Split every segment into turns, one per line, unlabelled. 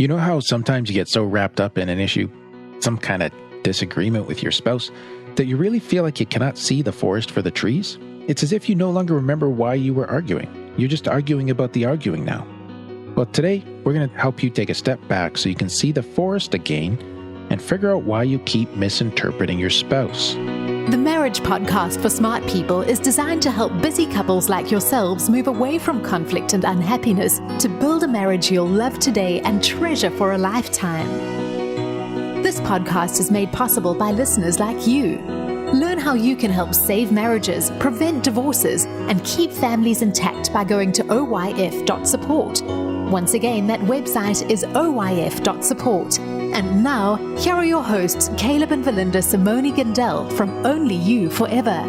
You know how sometimes you get so wrapped up in an issue, some kind of disagreement with your spouse, that you really feel like you cannot see the forest for the trees? It's as if you no longer remember why you were arguing. You're just arguing about the arguing now. Well, today, we're going to help you take a step back so you can see the forest again and figure out why you keep misinterpreting your spouse.
The Marriage Podcast for Smart People is designed to help busy couples like yourselves move away from conflict and unhappiness to build a marriage you'll love today and treasure for a lifetime. This podcast is made possible by listeners like you. Learn how you can help save marriages, prevent divorces, and keep families intact by going to oyf.support. Once again, that website is oyf.support. And now, here are your hosts, Caleb and Valinda Simone Gandel from Only You Forever.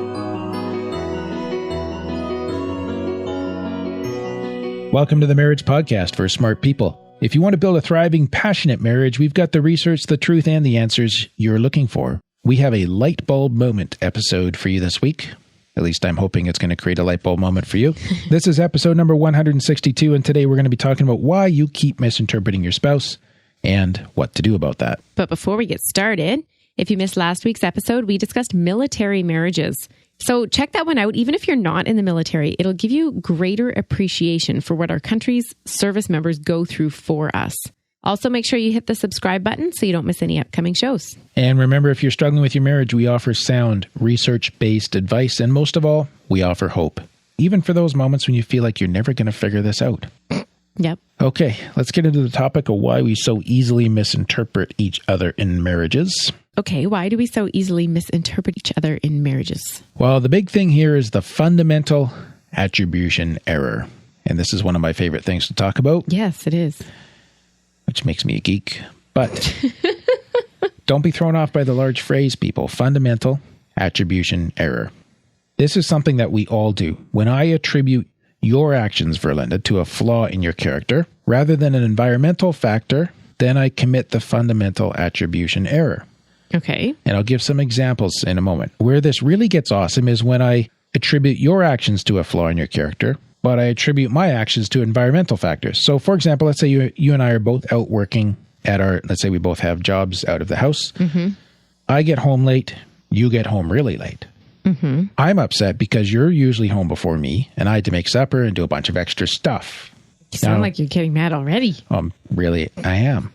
Welcome to the Marriage Podcast for Smart People. If you want to build a thriving, passionate marriage, we've got the research, the truth, and the answers you're looking for. We have a light bulb moment episode for you this week. At least I'm hoping it's going to create a light bulb moment for you. This is episode number 162, and today we're going to be talking about why you keep misinterpreting your spouse and what to do about that.
But before we get started, if you missed last week's episode, we discussed military marriages. So check that one out. Even if you're not in the military, it'll give you greater appreciation for what our country's service members go through for us. Also, make sure you hit the subscribe button so you don't miss any upcoming shows.
And remember, if you're struggling with your marriage, we offer sound, research-based advice, and most of all, we offer hope, even for those moments when you feel like you're never going to figure this out.
Yep.
Okay, let's get into the topic of why we so easily misinterpret each other in marriages.
Okay, why do we so easily misinterpret each other in marriages?
Well, the big thing here is the fundamental attribution error. And this is one of my favorite things to talk about.
Yes, it is.
Which makes me a geek. But don't be thrown off by the large phrase, people. Fundamental attribution error. This is something that we all do. When I attribute your actions, Verlinda, to a flaw in your character, rather than an environmental factor, then I commit the fundamental attribution error.
Okay.
And I'll give some examples in a moment. Where this really gets awesome is when I attribute your actions to a flaw in your character, but I attribute my actions to environmental factors. So, for example, let's say you and I are both out working at let's say we both have jobs out of the house. Mm-hmm. I get home late. You get home really late. Mm-hmm. I'm upset because you're usually home before me, and I had to make supper and do a bunch of extra stuff.
You sound like you're getting mad already.
Really, I am.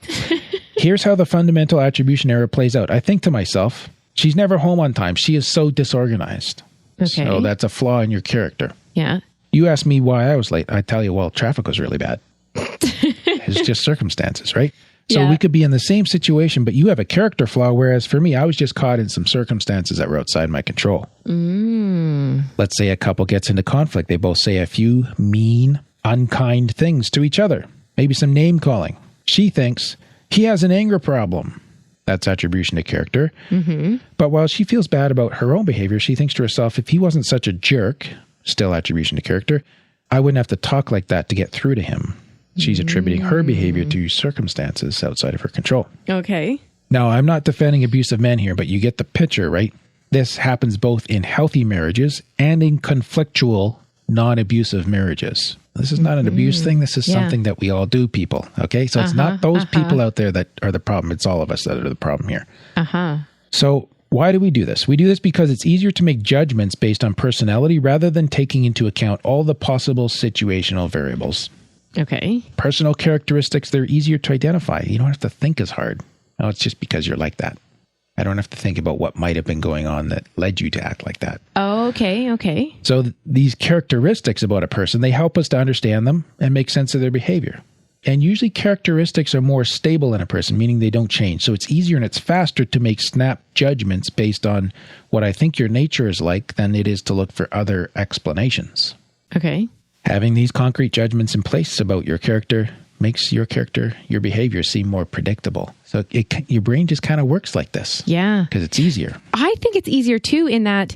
Here's how the fundamental attribution error plays out. I think to myself, she's never home on time. She is so disorganized.
Okay.
So that's a flaw in your character.
Yeah.
You ask me why I was late. I tell you, well, traffic was really bad. It's just circumstances, right? So
yeah.
We could be in the same situation, but you have a character flaw, whereas for me, I was just caught in some circumstances that were outside my control. Let's say a couple gets into conflict. They both say a few mean, unkind things to each other. Maybe some name calling. She thinks he has an anger problem. That's attribution to character. Mm-hmm. But while she feels bad about her own behavior, she thinks to herself, if he wasn't such a jerk, still attribution to character, I wouldn't have to talk like that to get through to him. She's attributing her behavior to circumstances outside of her control.
Okay.
Now, I'm not defending abusive men here, but you get the picture, right? This happens both in healthy marriages and in conflictual, non-abusive marriages. This is not an abuse thing. This is something that we all do, people. Okay? So it's not those people out there that are the problem. It's all of us that are the problem here. So why do we do this? We do this because it's easier to make judgments based on personality rather than taking into account all the possible situational variables.
Okay. Personal
characteristics, they're easier to identify. You don't have to think as hard. No, it's just because you're like that. I don't have to think about what might have been going on that led you to act like that.
Oh, okay.
So these characteristics about a person, they help us to understand them and make sense of their behavior. And usually characteristics are more stable in a person, meaning they don't change. So it's easier and it's faster to make snap judgments based on what I think your nature is like than it is to look for other explanations.
Okay.
Having these concrete judgments in place about your character makes your character, your behavior seem more predictable. So your brain just kind of works like this.
Yeah.
Because it's easier.
I think it's easier too in that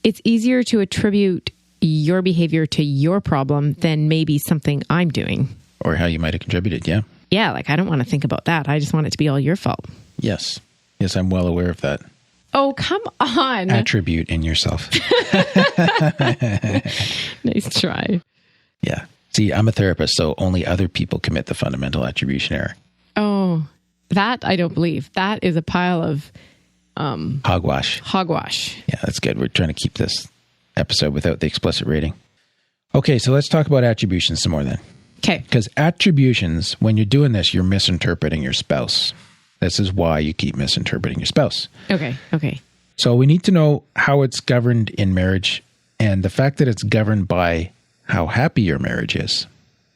it's easier to attribute your behavior to your problem than maybe something I'm doing.
Or how you might have contributed, yeah.
Yeah, like I don't want to think about that. I just want it to be all your fault.
Yes. Yes, I'm well aware of that.
Oh, come on.
Attribute in yourself.
Nice try.
Yeah. See, I'm a therapist, so only other people commit the fundamental attribution error.
That I don't believe. That is a pile of
hogwash.
Hogwash.
Yeah, that's good. We're trying to keep this episode without the explicit rating. Okay, so let's talk about attributions some more then.
Okay.
Because attributions, when you're doing this, you're misinterpreting your spouse. This is why you keep misinterpreting your spouse.
Okay.
So we need to know how it's governed in marriage and the fact that it's governed by how happy your marriage is.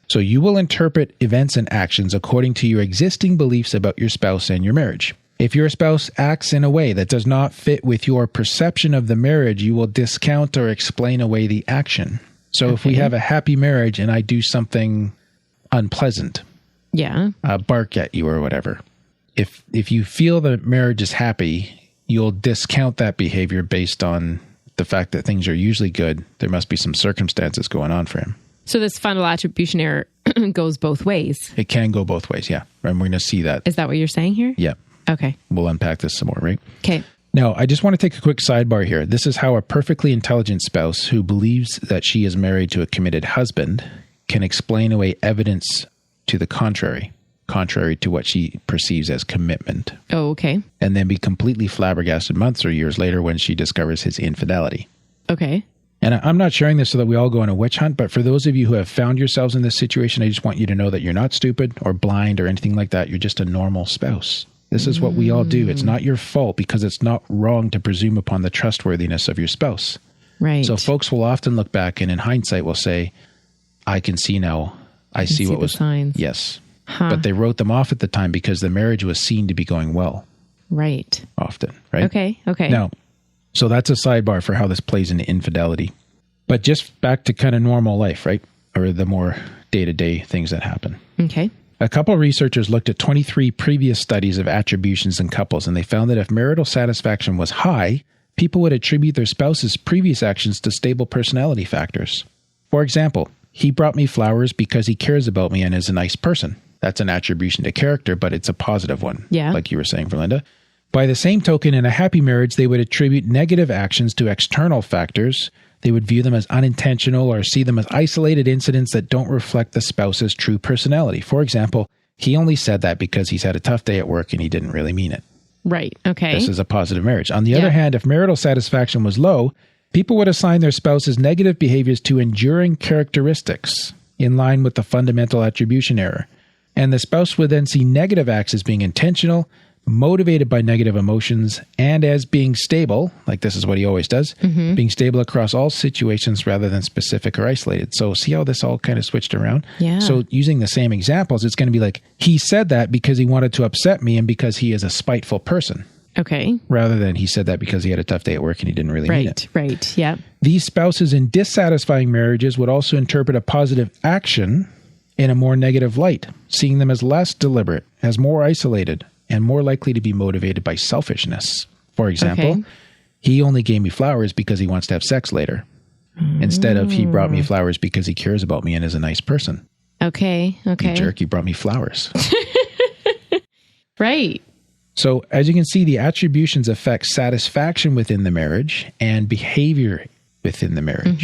So you will interpret events and actions according to your existing beliefs about your spouse and your marriage. If your spouse acts in a way that does not fit with your perception of the marriage, you will discount or explain away the action. So if we have a happy marriage and I do something unpleasant, bark at you or whatever, if you feel the marriage is happy, you'll discount that behavior based on the fact that things are usually good. There must be some circumstances going on for him.
So this final attribution error goes both ways.
It can go both ways, yeah. And we're going to see that.
Is that what you're saying here?
Yeah.
Okay.
We'll unpack this some more, right?
Okay.
Now, I just want to take a quick sidebar here. This is how a perfectly intelligent spouse who believes that she is married to a committed husband can explain away evidence to the contrary to what she perceives as commitment.
Oh, okay.
And then be completely flabbergasted months or years later when she discovers his infidelity.
Okay.
And I'm not sharing this so that we all go on a witch hunt, but for those of you who have found yourselves in this situation, I just want you to know that you're not stupid or blind or anything like that. You're just a normal spouse. This is what we all do. It's not your fault because it's not wrong to presume upon the trustworthiness of your spouse.
Right.
So folks will often look back and in hindsight will say, I can see now. I see what was
signs.
Yes. Huh. But they wrote them off at the time because the marriage was seen to be going well.
Right.
Often, right?
Okay.
Now, so that's a sidebar for how this plays into infidelity. But just back to kind of normal life, right? Or the more day-to-day things that happen.
Okay.
A couple of researchers looked at 23 previous studies of attributions in couples, and they found that if marital satisfaction was high, people would attribute their spouse's previous actions to stable personality factors. For example, he brought me flowers because he cares about me and is a nice person. That's an attribution to character, but it's a positive one.
Yeah.
Like you were saying, Verlinda. By the same token, in a happy marriage, they would attribute negative actions to external factors. They would view them as unintentional or see them as isolated incidents that don't reflect the spouse's true personality. For example, he only said that because he's had a tough day at work and he didn't really mean it.
Right. Okay.
This is a positive marriage. On the other hand, if marital satisfaction was low, people would assign their spouse's negative behaviors to enduring characteristics in line with the fundamental attribution error. And the spouse would then see negative acts as being intentional, motivated by negative emotions, and as being stable, like this is what he always does, being stable across all situations rather than specific or isolated. So see how this all kind of switched around?
Yeah.
So using the same examples, it's going to be like, he said that because he wanted to upset me and because he is a spiteful person.
Okay.
Rather than he said that because he had a tough day at work and he didn't really mean it.
Right. Yeah.
These spouses in dissatisfying marriages would also interpret a positive action in a more negative light, seeing them as less deliberate, as more isolated, and more likely to be motivated by selfishness. For example, he only gave me flowers because he wants to have sex later, instead of he brought me flowers because he cares about me and is a nice person.
Okay.
You jerk, you brought me flowers.
Right.
So as you can see, the attributions affect satisfaction within the marriage and behavior within the marriage.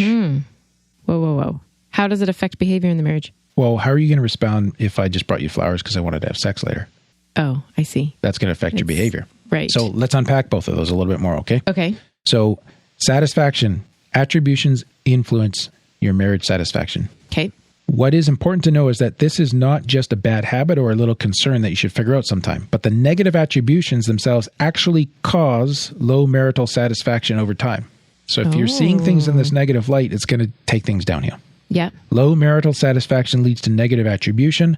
Whoa. How does it affect behavior in the marriage?
Well, how are you going to respond if I just brought you flowers because I wanted to have sex later?
Oh, I see.
That's going to affect your behavior.
Right.
So let's unpack both of those a little bit more, okay?
Okay.
So satisfaction, attributions influence your marriage satisfaction.
Okay.
What is important to know is that this is not just a bad habit or a little concern that you should figure out sometime, but the negative attributions themselves actually cause low marital satisfaction over time. So if you're seeing things in this negative light, it's going to take things downhill.
Yeah.
Low marital satisfaction leads to negative attribution,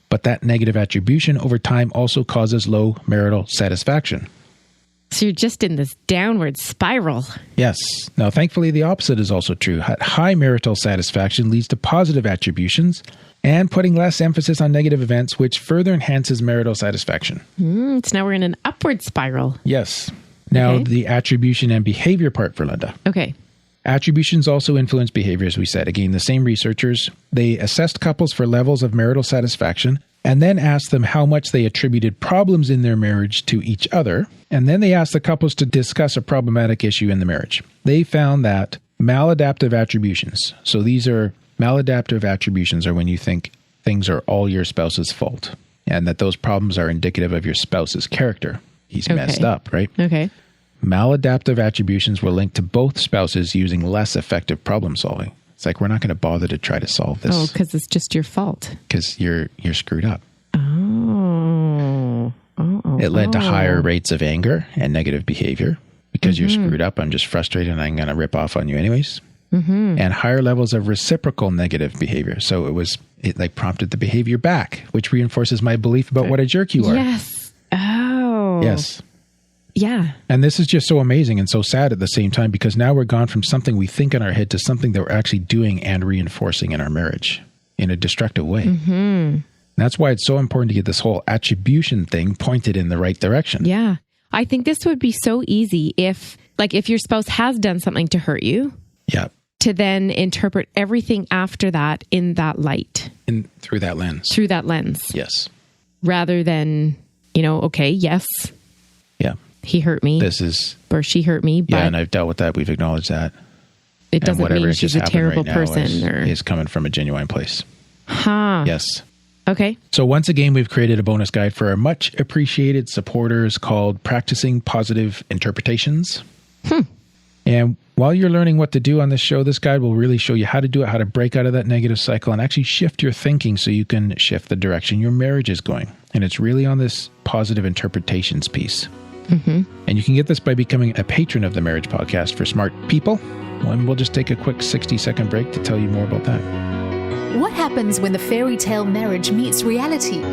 but that negative attribution over time also causes low marital satisfaction.
So you're just in this downward spiral.
Yes. Now, thankfully, the opposite is also true. High marital satisfaction leads to positive attributions and putting less emphasis on negative events, which further enhances marital satisfaction.
So now we're in an upward spiral.
Yes. Now, the attribution and behavior part for Linda.
Okay.
Attributions also influence behavior, as we said. Again, the same researchers, they assessed couples for levels of marital satisfaction and then asked them how much they attributed problems in their marriage to each other. And then they asked the couples to discuss a problematic issue in the marriage. They found that maladaptive attributions, so these are maladaptive attributions are when you think things are all your spouse's fault. and that those problems are indicative of your spouse's character. He's messed up, right?
Okay.
Maladaptive attributions will link to both spouses using less effective problem solving. It's like, we're not going to bother to try to solve this.
Oh, because it's just your fault.
Because you're screwed up.
It
led to higher rates of anger and negative behavior. Because you're screwed up, I'm just frustrated and I'm going to rip off on you anyways. And higher levels of reciprocal negative behavior. So it like prompted the behavior back, which reinforces my belief about what a jerk you are.
Yes. Oh.
Yes.
Yeah.
And this is just so amazing and so sad at the same time, because now we're gone from something we think in our head to something that we're actually doing and reinforcing in our marriage in a destructive way. And that's why it's so important to get this whole attribution thing pointed in the right direction.
Yeah. I think this would be so easy if your spouse has done something to hurt you.
Yeah.
To then interpret everything after that in that light.
Through that lens.
Through that lens.
Yes.
Rather than, okay, yes.
Yeah.
He hurt me.
Or
she hurt me. But
and I've dealt with that. We've acknowledged that.
It doesn't mean she's a terrible person.
Is coming from a genuine place.
Huh.
Yes.
Okay.
So once again, we've created a bonus guide for our much appreciated supporters called Practicing Positive Interpretations. And while you're learning what to do on this show, this guide will really show you how to do it, how to break out of that negative cycle and actually shift your thinking so you can shift the direction your marriage is going. And it's really on this positive interpretations piece. And you can get this by becoming a patron of the Marriage Podcast for Smart People. And we'll just take a quick 60-second break to tell you more about that.
What happens when the fairy tale marriage meets reality?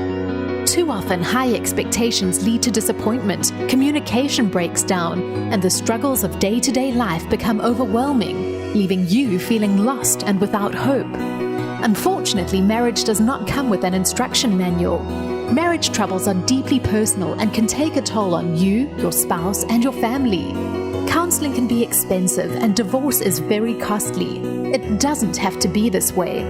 Too often, high expectations lead to disappointment, communication breaks down, and the struggles of day-to-day life become overwhelming, leaving you feeling lost and without hope. Unfortunately, marriage does not come with an instruction manual. Marriage troubles are deeply personal and can take a toll on you, your spouse, and your family. Counseling can be expensive and divorce is very costly. It doesn't have to be this way.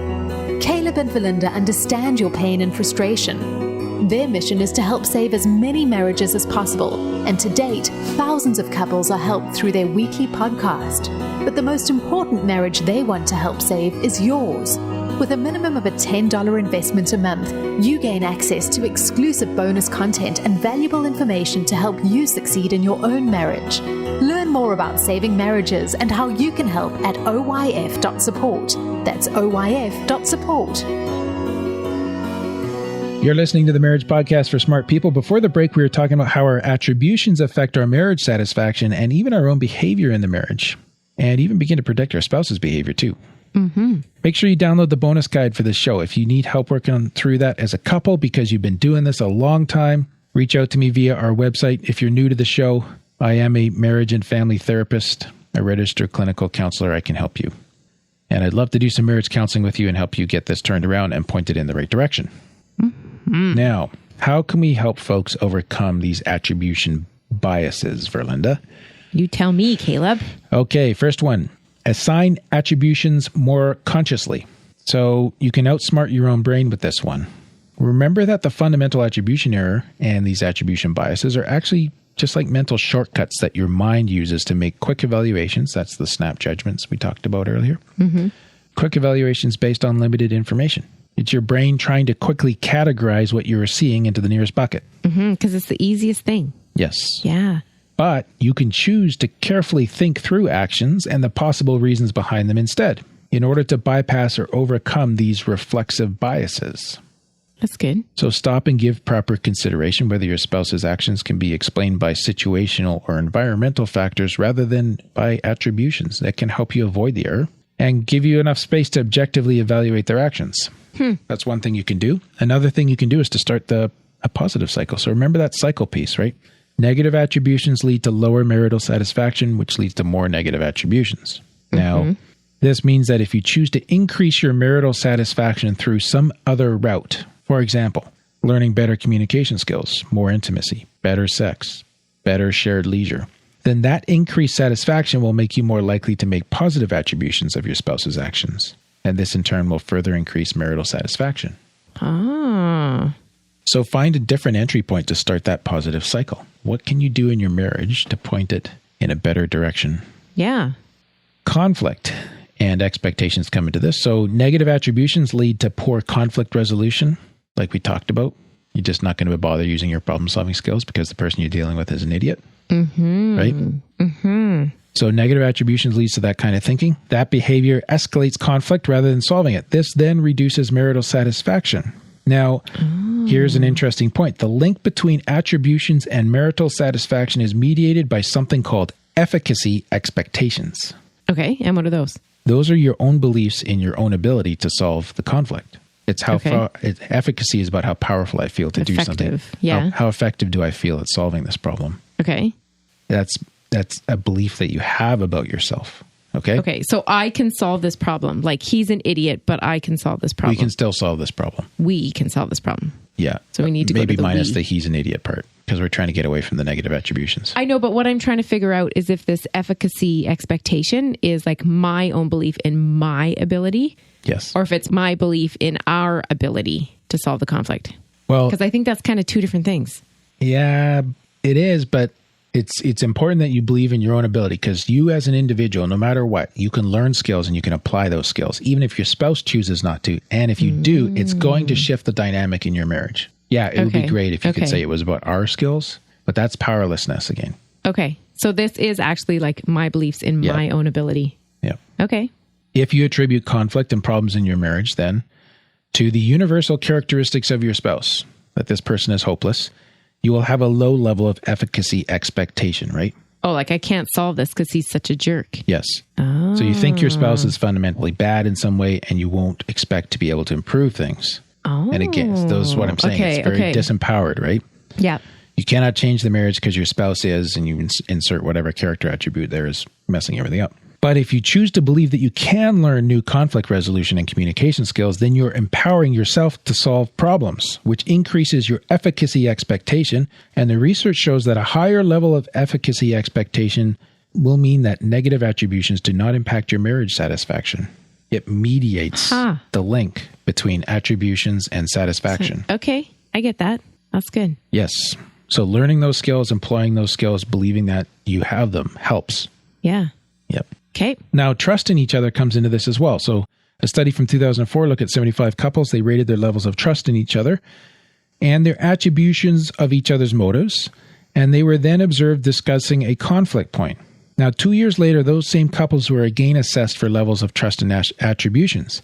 Caleb and Valinda understand your pain and frustration. Their mission is to help save as many marriages as possible, and to date, thousands of couples are helped through their weekly podcast. But the most important marriage they want to help save is yours. With a minimum of a $10 investment a month, you gain access to exclusive bonus content and valuable information to help you succeed in your own marriage. Learn more about saving marriages and how you can help at oyf.support. That's oyf.support.
You're listening to the Marriage Podcast for Smart People. Before the break, we were talking about how our attributions affect our marriage satisfaction and even our own behavior in the marriage, and even begin to predict our spouse's behavior too. Make sure you download the bonus guide for this show. If you need help working through that as a couple because you've been doing this a long time, reach out to me via our website. If you're new to the show, I am a marriage and family therapist, a registered clinical counselor. I can help you. And I'd love to do some marriage counseling with you and help you get this turned around and pointed in the right direction. Now, how can we help folks overcome these attribution biases, Verlinda?
You tell me, Caleb.
Okay, first one. Assign attributions more consciously. So you can outsmart your own brain with this one. Remember that the fundamental attribution error and these attribution biases are actually just like mental shortcuts that your mind uses to make quick evaluations. That's the snap judgments we talked about earlier. Quick evaluations based on limited information. It's your brain trying to quickly categorize what you are seeing into the nearest bucket.
Because it's the easiest thing.
Yes.
Yeah.
But you can choose to carefully think through actions and the possible reasons behind them instead, in order to bypass or overcome these reflexive biases.
That's good.
So stop and give proper consideration whether your spouse's actions can be explained by situational or environmental factors rather than by attributions that can help you avoid the error and give you enough space to objectively evaluate their actions. That's one thing you can do. Another thing you can do is to start a positive cycle. So remember that cycle piece, right? Negative attributions lead to lower marital satisfaction, which leads to more negative attributions. Now, this means that if you choose to increase your marital satisfaction through some other route, for example, learning better communication skills, more intimacy, better sex, better shared leisure, then that increased satisfaction will make you more likely to make positive attributions of your spouse's actions. And this in turn will further increase marital satisfaction. So find a different entry point to start that positive cycle. What can you do in your marriage to point it in a better direction?
Yeah.
Conflict and expectations come into this. So negative attributions lead to poor conflict resolution, like we talked about. You're just not going to bother using your problem-solving skills because the person you're dealing with is an idiot. Right? So negative attributions leads to that kind of thinking. That behavior escalates conflict rather than solving it. This then reduces marital satisfaction. Now, here's an interesting point. The link between attributions and marital satisfaction is mediated by something called efficacy expectations.
Okay, and what are those?
Those are your own beliefs in your own ability to solve the conflict. It's how efficacy is about how powerful I feel to do something.
Yeah.
How effective do I feel at solving this problem?
Okay.
That's a belief that you have about yourself. Okay.
Okay. So I can solve this problem. Like he's an idiot, but I can solve this problem.
We can still solve this problem.
We can solve this problem.
Yeah.
So we need to
maybe
go to
minus
we.
the he's an idiot part because we're trying to get away from the negative attributions.
I know, but what I'm trying to figure out is if this efficacy expectation is like my own belief in my ability.
Yes.
Or if it's my belief in our ability to solve the conflict.
Well,
because I think that's kind of two different things.
Yeah, it is, but it's important that you believe in your own ability because you as an individual, no matter what, you can learn skills and you can apply those skills, even if your spouse chooses not to. And if you do, it's going to shift the dynamic in your marriage. Yeah, it would be great if you could say it was about our skills, but that's powerlessness again.
Okay. So this is actually like my beliefs in my own ability.
Yeah.
Okay.
If you attribute conflict and problems in your marriage, then to the universal characteristics of your spouse, that this person is hopeless, you will have a low level of efficacy expectation, right?
Oh, like I can't solve this because he's such a jerk.
Yes. Oh. So you think your spouse is fundamentally bad in some way and you won't expect to be able to improve things.
Oh.
And again, those is what I'm saying. It's very disempowered, right?
Yeah.
You cannot change the marriage because your spouse is, and you insert whatever character attribute there is messing everything up. But if you choose to believe that you can learn new conflict resolution and communication skills, then you're empowering yourself to solve problems, which increases your efficacy expectation. And the research shows that a higher level of efficacy expectation will mean that negative attributions do not impact your marriage satisfaction. It mediates the link between attributions and satisfaction.
Okay, I get that. That's good.
Yes. So learning those skills, employing those skills, believing that you have them helps.
Yeah.
Yep.
Okay.
Now, trust in each other comes into this as well. So a study from 2004 looked at 75 couples. They rated their levels of trust in each other and their attributions of each other's motives. And they were then observed discussing a conflict point. Now, 2 years later, those same couples were again assessed for levels of trust and attributions.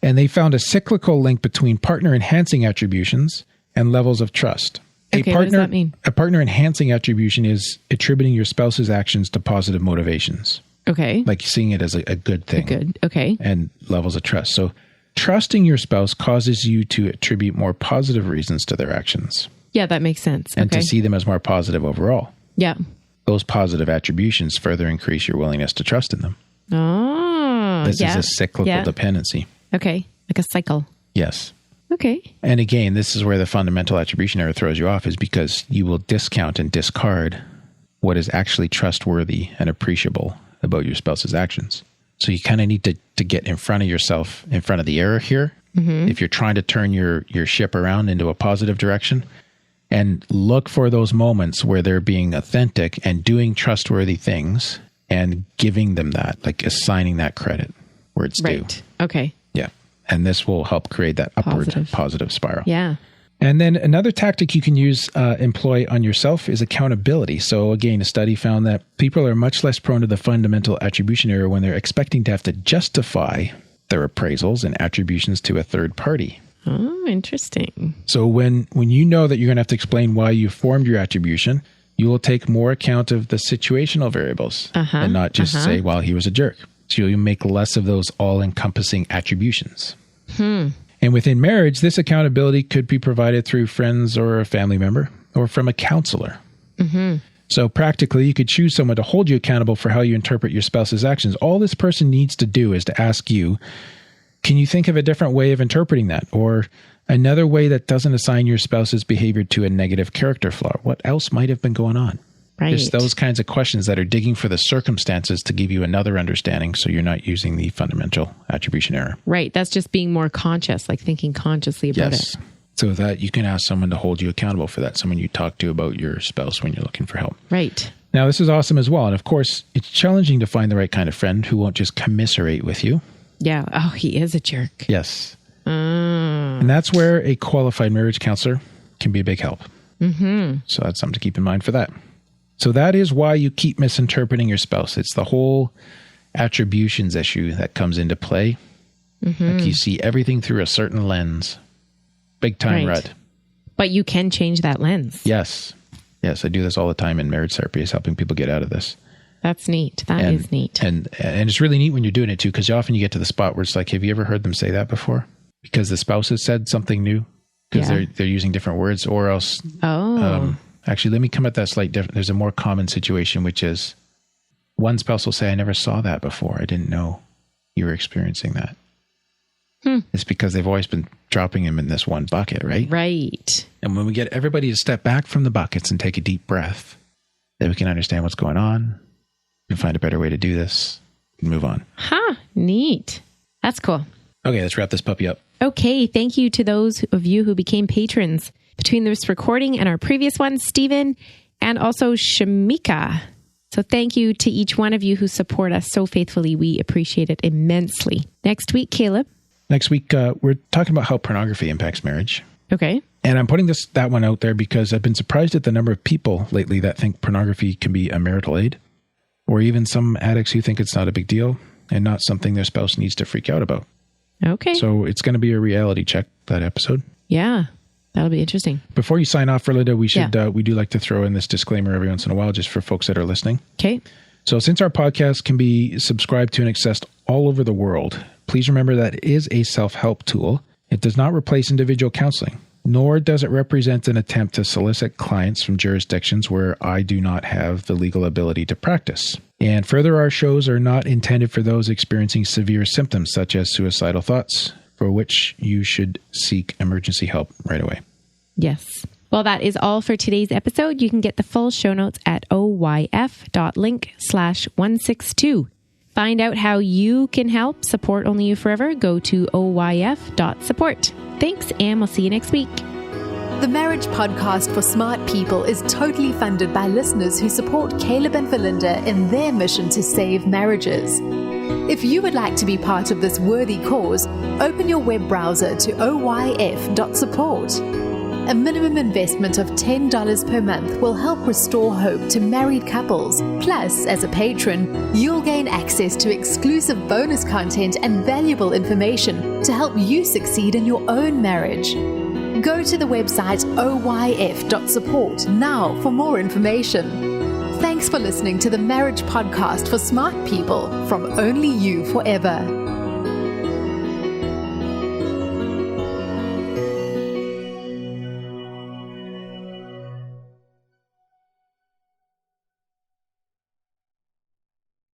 And they found a cyclical link between partner-enhancing attributions and levels of trust.
Okay, what does that mean?
A partner-enhancing attribution is attributing your spouse's actions to positive motivations.
Okay.
Like seeing it as a good thing.
Good. Okay.
And levels of trust. So trusting your spouse causes you to attribute more positive reasons to their actions.
Yeah, that makes sense.
And to see them as more positive overall.
Yeah.
Those positive attributions further increase your willingness to trust in them.
Oh,
this is a cyclical dependency.
Okay. Like a cycle.
Yes.
Okay.
And again, this is where the fundamental attribution error throws you off, is because you will discount and discard what is actually trustworthy and appreciable about your spouse's actions. So you kind of need to get in front of yourself, in front of the error here. Mm-hmm. If you're trying to turn your ship around into a positive direction, and look for those moments where they're being authentic and doing trustworthy things and giving them that, like assigning that credit where it's due.
Okay.
Yeah. And this will help create that upward positive spiral.
Yeah.
And then another tactic you can employ on yourself is accountability. So again, a study found that people are much less prone to the fundamental attribution error when they're expecting to have to justify their appraisals and attributions to a third party.
Oh, interesting.
So when you know that you're going to have to explain why you formed your attribution, you will take more account of the situational variables and not just say, well, he was a jerk. So you'll make less of those all-encompassing attributions. And within marriage, this accountability could be provided through friends or a family member or from a counselor. Mm-hmm. So practically, you could choose someone to hold you accountable for how you interpret your spouse's actions. All this person needs to do is to ask you, can you think of a different way of interpreting that? Or another way that doesn't assign your spouse's behavior to a negative character flaw? What else might have been going on?
Right.
Just those kinds of questions that are digging for the circumstances to give you another understanding so you're not using the fundamental attribution error.
Right. That's just being more conscious, like thinking consciously about it.
So that you can ask someone to hold you accountable for that, someone you talk to about your spouse when you're looking for help.
Right.
Now, this is awesome as well. And of course, it's challenging to find the right kind of friend who won't just commiserate with you.
Yeah. Oh, he is a jerk.
Yes. And that's where a qualified marriage counselor can be a big help. So that's something to keep in mind for that. So that is why you keep misinterpreting your spouse. It's the whole attributions issue that comes into play. Like you see everything through a certain lens. Big time red.
But you can change that lens.
Yes. Yes, I do this all the time in marriage therapy, is helping people get out of this.
That is neat.
And it's really neat when you're doing it too, because often you get to the spot where it's like, have you ever heard them say that before? Because the spouse has said something new, because they're using different words, or else. Actually, let me come at that slight different. There's a more common situation, which is one spouse will say, I never saw that before. I didn't know you were experiencing that. It's because they've always been dropping him in this one bucket, right?
Right.
And when we get everybody to step back from the buckets and take a deep breath, then we can understand what's going on. We can find a better way to do this and move on.
Neat. That's cool.
Okay, let's wrap this puppy up.
Okay, thank you to those of you who became patrons between this recording and our previous one, Stephen, and also Shamika. So thank you to each one of you who support us so faithfully. We appreciate it immensely. Next week, Caleb.
Next week, we're talking about how pornography impacts marriage.
Okay.
And I'm putting that one out there because I've been surprised at the number of people lately that think pornography can be a marital aid, or even some addicts who think it's not a big deal and not something their spouse needs to freak out about.
Okay.
So it's going to be a reality check, that episode.
Yeah, that'll be interesting.
Before you sign off, Linda, we should we do like to throw in this disclaimer every once in a while just for folks that are listening.
Okay.
So since our podcast can be subscribed to and accessed all over the world, please remember that it is a self-help tool. It does not replace individual counseling, nor does it represent an attempt to solicit clients from jurisdictions where I do not have the legal ability to practice. And further, our shows are not intended for those experiencing severe symptoms such as suicidal thoughts, for which you should seek emergency help right away.
Yes. Well, that is all for today's episode. You can get the full show notes at oyf.link/162. Find out how you can help support Only You Forever. Go to oyf.support. Thanks, and we'll see you next week.
The Marriage Podcast for Smart People is totally funded by listeners who support Caleb and Valinda in their mission to save marriages. If you would like to be part of this worthy cause, open your web browser to oyf.support. A minimum investment of $10 per month will help restore hope to married couples. Plus, as a patron, you'll gain access to exclusive bonus content and valuable information to help you succeed in your own marriage. Go to the website oyf.support now for more information. Thanks for listening to the Marriage Podcast for Smart People from Only You Forever.